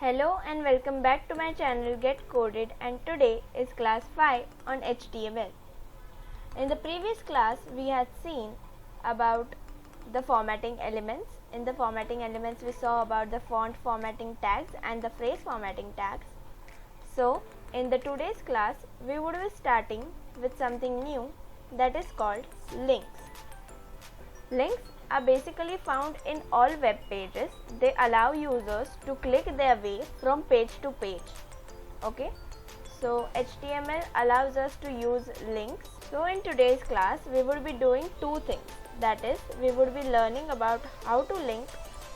Hello and welcome back to my channel Get Coded, and today is class 5 on HTML. In the previous class we had seen about the formatting elements. In the formatting elements we saw about the font formatting tags and the phrase formatting tags. So in the today's class we would be starting with something new, that is called links. Links are basically found in all web pages. They allow users to click their way from page to page. Okay, so HTML allows us to use links. So in today's class we will be doing two things, that is, we would be learning about how to link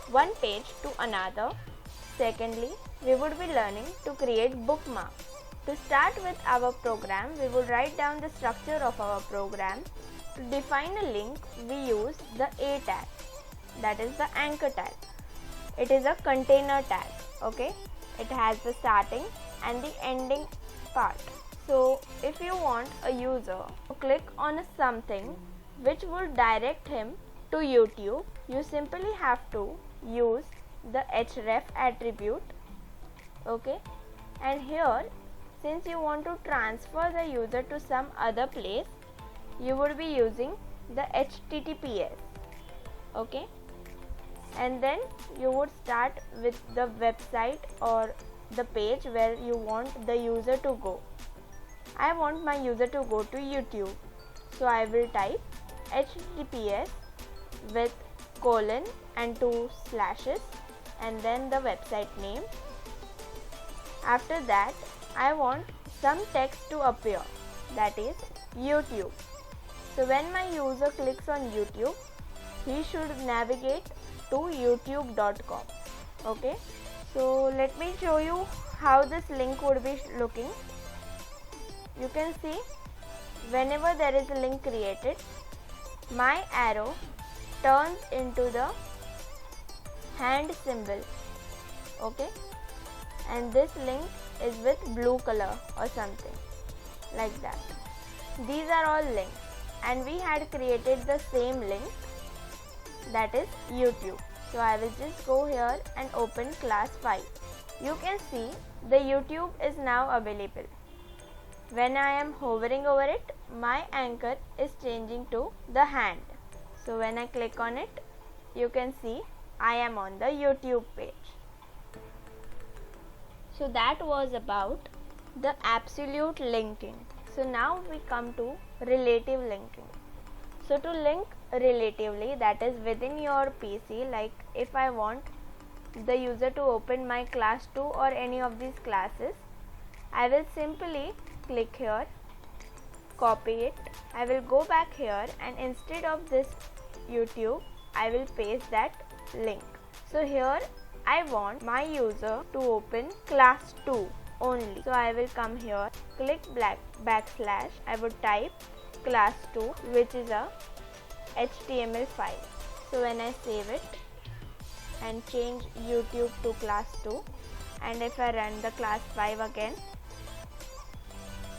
one page to another. Secondly, we would be learning to create bookmarks. To start with our program, we would write down the structure of our program. To define a link, we use the A tag, that is the anchor tag. It is a container tag, okay? It has the starting and the ending part. So if you want a user to click on something which will direct him to YouTube, you simply have to use the href attribute, okay? And here, since you want to transfer the user to some other place, you would be using the HTTPS, okay? And then you would start with the website or the page where you want the user to go. I want my user to go to YouTube, so I will type HTTPS with colon and 2 slashes and then the website name. After that, I want some text to appear, that is YouTube. So when my user clicks on YouTube, he should navigate to youtube.com. Okay, so let me show you how this link would be looking. You can see whenever there is a link created, my arrow turns into the hand symbol, okay, and this link is with blue color or something like that. These are all links, and we had created the same link, that is YouTube. So I will just go here and open class 5. You can see the YouTube is now available. When I am hovering over it, my anchor is changing to the hand. So when I click on it, you can see I am on the YouTube page. So that was about the absolute linking. So now we come to relative linking. So to link relatively, that is within your PC, like if I want the user to open my class 2 or any of these classes, I will simply click here, copy it. I will go back here and instead of this YouTube, I will paste that link. So here I want my user to open class 2 only. So I will come here, click backslash, I would type class 2, which is a HTML file. So when I save it and change YouTube to class 2, and if I run the class 5 again,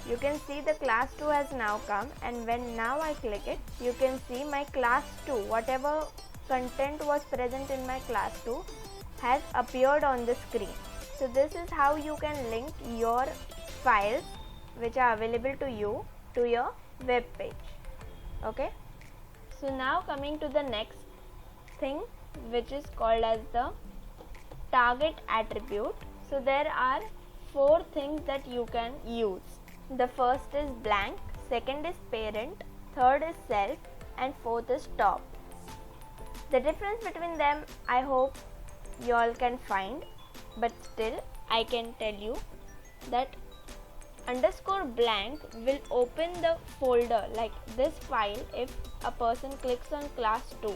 you can see the class 2 has now come, and when now I click it, you can see my class 2, whatever content was present in my class 2 has appeared on the screen. So this is how you can link your files which are available to you to your web page. Okay, so now coming to the next thing, which is called as the target attribute. So there are 4 things that you can use. The first is blank, second is parent, third is self, and fourth is top. The difference between them I hope you all can find, but still I can tell you that underscore blank will open the folder like this file. If a person clicks on class 2,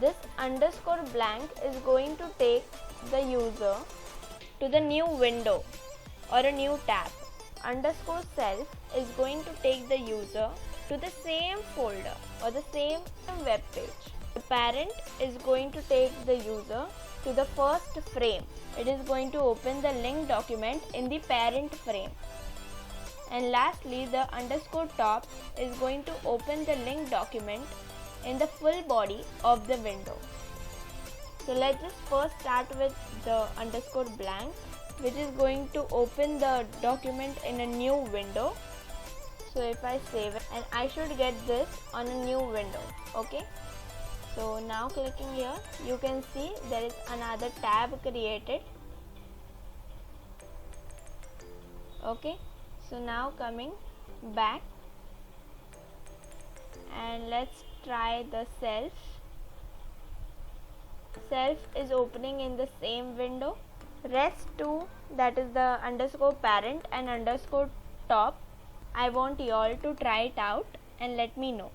this underscore blank is going to take the user to the new window or a new tab. Underscore self is going to take the user to the same folder or the same web page. The parent is going to take the user to the first frame. It is going to open the link document in the parent frame. And lastly, the underscore top is going to open the link document in the full body of the window. So let's just first start with the underscore blank, which is going to open the document in a new window. So if I save it, and I should get this on a new window. Okay, so now clicking here, you can see there is another tab created. Okay, so now coming back, and let's try the self. Self is opening in the same window. Rest 2, that is the underscore parent and underscore top, I want you all to try it out and let me know.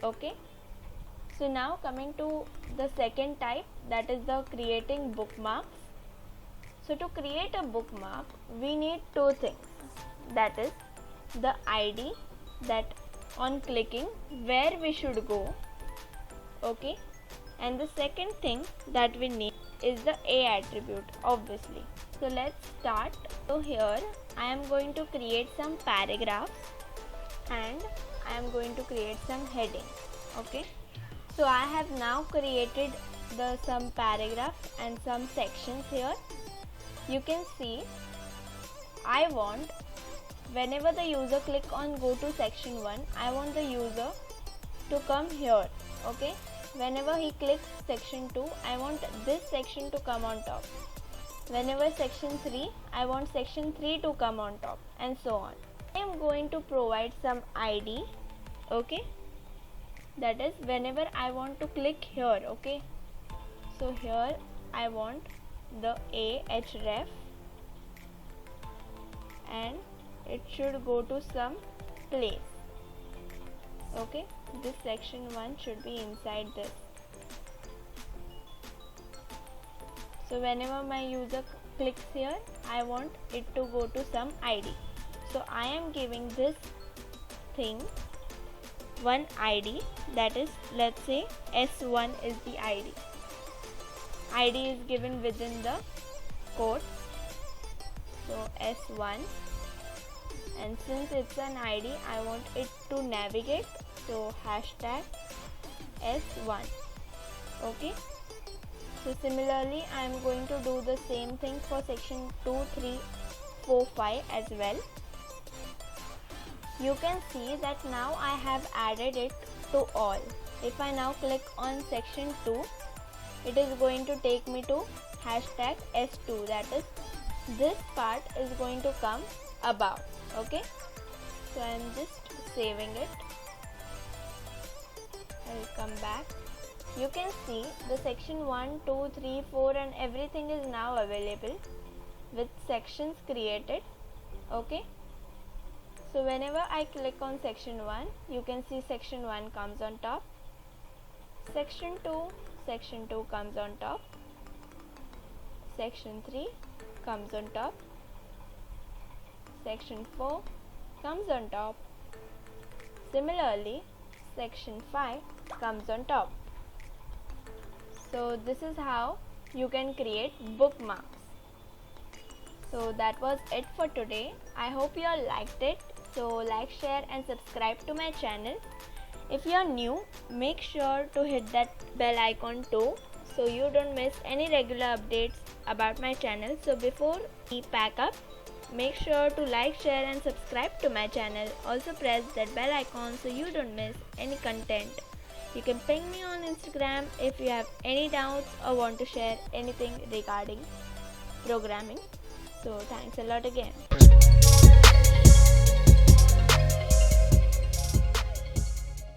Okay, so now coming to the second type, that is the creating bookmarks. So to create a bookmark, we need two things, that is the ID, that on clicking where we should go. Okay, and the second thing that we need is the A attribute, obviously. So let's start. So here I am going to create some paragraphs and I am going to create some heading. Okay, so I have now created some paragraphs and some sections here. You can see I want, whenever the user click on go to section 1, I want the user to come here. Okay, whenever he clicks section 2, I want this section to come on top. Whenever section 3, I want section 3 to come on top, and so on. I am going to provide some ID. Okay, that is whenever I want to click here. Okay, so here I want the href and it should go to some place. Okay, this section 1 should be inside this. So whenever my user clicks here, I want it to go to some ID. So I am giving this thing one ID, that is, let's say S1 is the ID. ID is given within the quotes. So S1, and since it's an ID, I want it to navigate. So hashtag S1. Okay, so similarly I am going to do the same thing for section 2, 3, 4, 5 as well. You can see that now I have added it to all. If I now click on section 2, it is going to take me to hashtag S2, that is, this part is going to come above. Okay, so I am just saving it. I will come back. You can see the section 1, 2, 3, 4 and everything is now available with sections created. Okay, so whenever I click on section 1, you can see section 1 comes on top. Section 2 comes on top. Section 3 comes on top. Section 4 comes on top. Similarly, section 5 comes on top. So this is how you can create bookmarks. So that was it for today. I hope you all liked it. So like, share and subscribe to my channel. If you are new, make sure to hit that bell icon too, so you don't miss any regular updates about my channel. So before we pack up, make sure to like, share and subscribe to my channel. Also press that bell icon so you don't miss any content. You can ping me on Instagram if you have any doubts or want to share anything regarding programming. So thanks a lot again.